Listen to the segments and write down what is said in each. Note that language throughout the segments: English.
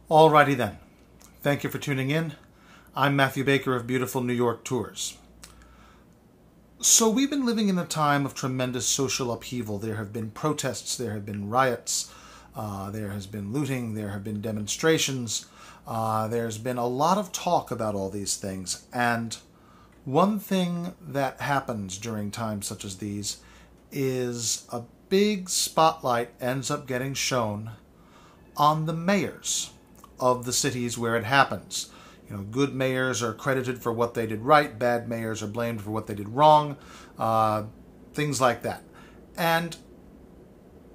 Alrighty then. Thank you for tuning in. I'm Matthew Baker of Beautiful New York Tours. So we've been living in a time of tremendous social upheaval. There have been protests, there have been riots, there has been looting, there have been demonstrations. There's been a lot of talk about all these things. And one thing that happens during times such as these is a big spotlight ends up getting shown on the mayors of the cities where it happens. You know, good mayors are credited for what they did right, bad mayors are blamed for what they did wrong, things like that. And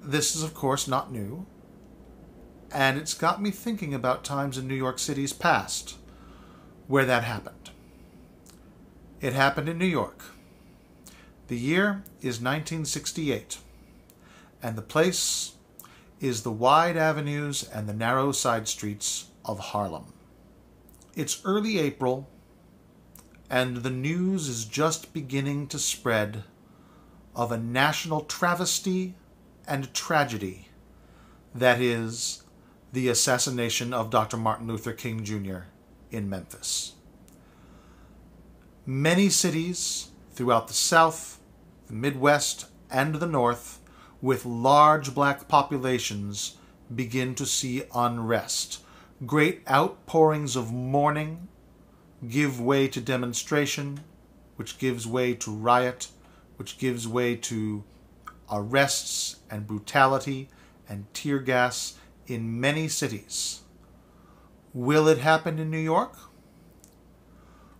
this is, of course, not new. And it's got me thinking about times in New York City's past where that happened. It happened in New York. The year is 1968, and the place is the wide avenues and the narrow side streets of Harlem. It's early April, and the news is just beginning to spread of a national travesty and tragedy that is the assassination of Dr. Martin Luther King Jr. in Memphis. Many cities throughout the South, the Midwest, and the North with large black populations begin to see unrest. Great outpourings of mourning give way to demonstration, which gives way to riot, which gives way to arrests and brutality and tear gas in many cities. Will it happen in New York?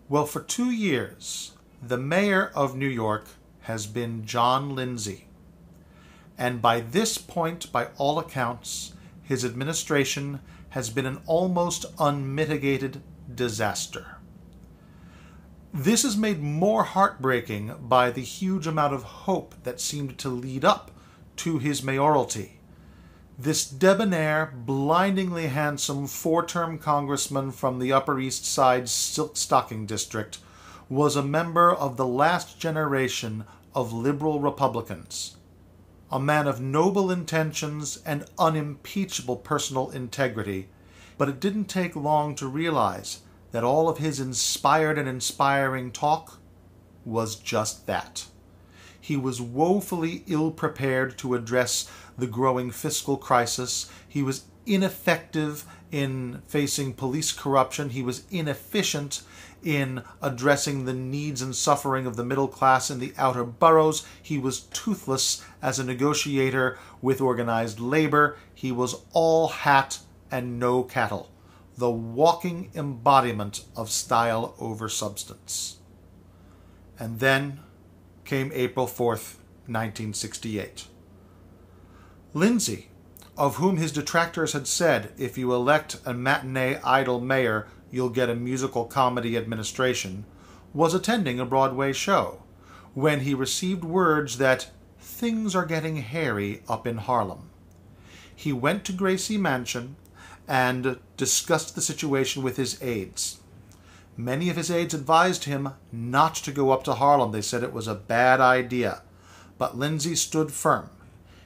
Well, for 2 years, the mayor of New York has been John Lindsay. And by this point, by all accounts, his administration has been an almost unmitigated disaster. This is made more heartbreaking by the huge amount of hope that seemed to lead up to his mayoralty. This debonair, blindingly handsome four-term congressman from the Upper East Side Silk Stocking District was a member of the last generation of liberal Republicans. A man of noble intentions and unimpeachable personal integrity, but it didn't take long to realize that all of his inspired and inspiring talk was just that. He was woefully ill-prepared to address the growing fiscal crisis. He was ineffective in facing police corruption. He was inefficient in addressing the needs and suffering of the middle class in the outer boroughs. He was toothless as a negotiator with organized labor. He was all hat and no cattle, the walking embodiment of style over substance. And then came April 4th, 1968. Lindsay, of whom his detractors had said, if you elect a matinee idol mayor, you'll get a musical comedy administration, was attending a Broadway show when he received words that things are getting hairy up in Harlem. He went to Gracie Mansion and discussed the situation with his aides. Many of his aides advised him not to go up to Harlem. They said it was a bad idea. But Lindsay stood firm,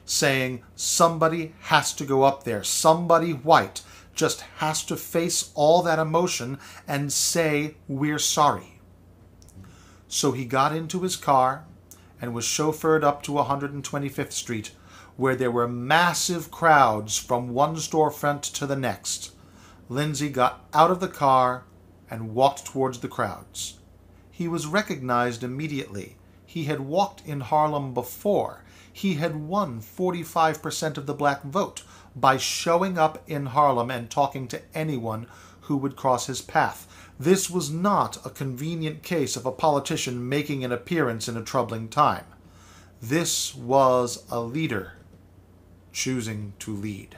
saying somebody has to go up there. Somebody white just has to face all that emotion and say, we're sorry. So he got into his car and was chauffeured up to 125th Street, where there were massive crowds from one storefront to the next. Lindsay got out of the car and walked towards the crowds. He was recognized immediately. He had walked in Harlem before. He had won 45% of the black vote by showing up in Harlem and talking to anyone who would cross his path. This was not a convenient case of a politician making an appearance in a troubling time. This was a leader choosing to lead.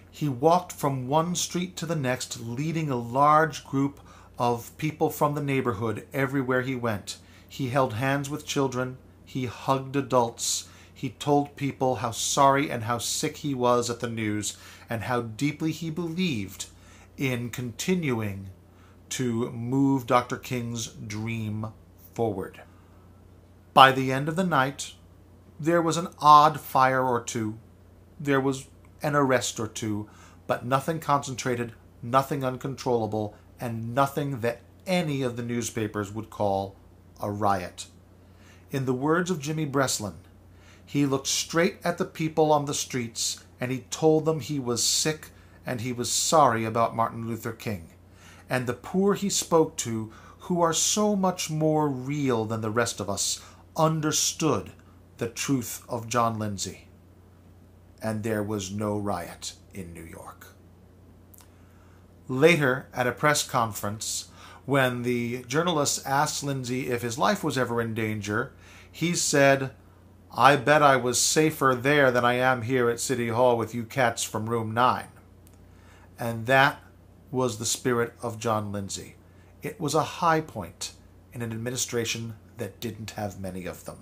He walked from one street to the next, leading a large group of people from the neighborhood everywhere he went. He held hands with children. He hugged adults. He told people how sorry and how sick he was at the news and how deeply he believed in continuing to move Dr. King's dream forward. By the end of the night, there was an odd fire or two. There was an arrest or two, but nothing concentrated, nothing uncontrollable, and nothing that any of the newspapers would call a riot. In the words of Jimmy Breslin, he looked straight at the people on the streets and he told them he was sick and he was sorry about Martin Luther King. And the poor he spoke to, who are so much more real than the rest of us, understood the truth of John Lindsay. And there was no riot in New York. Later, at a press conference, when the journalists asked Lindsay if his life was ever in danger, he said, "I bet I was safer there than I am here at City Hall with you cats from room 9. And that was the spirit of John Lindsay. It was a high point in an administration that didn't have many of them.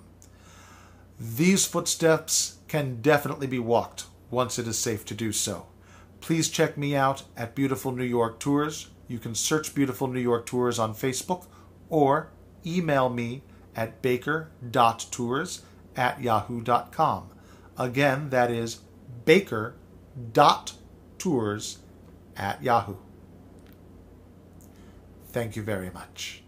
These footsteps can definitely be walked once it is safe to do so. Please check me out at Beautiful New York Tours. You can search Beautiful New York Tours on Facebook or email me at baker.tours@yahoo.com. Again, that is baker.tours@yahoo. Thank you very much.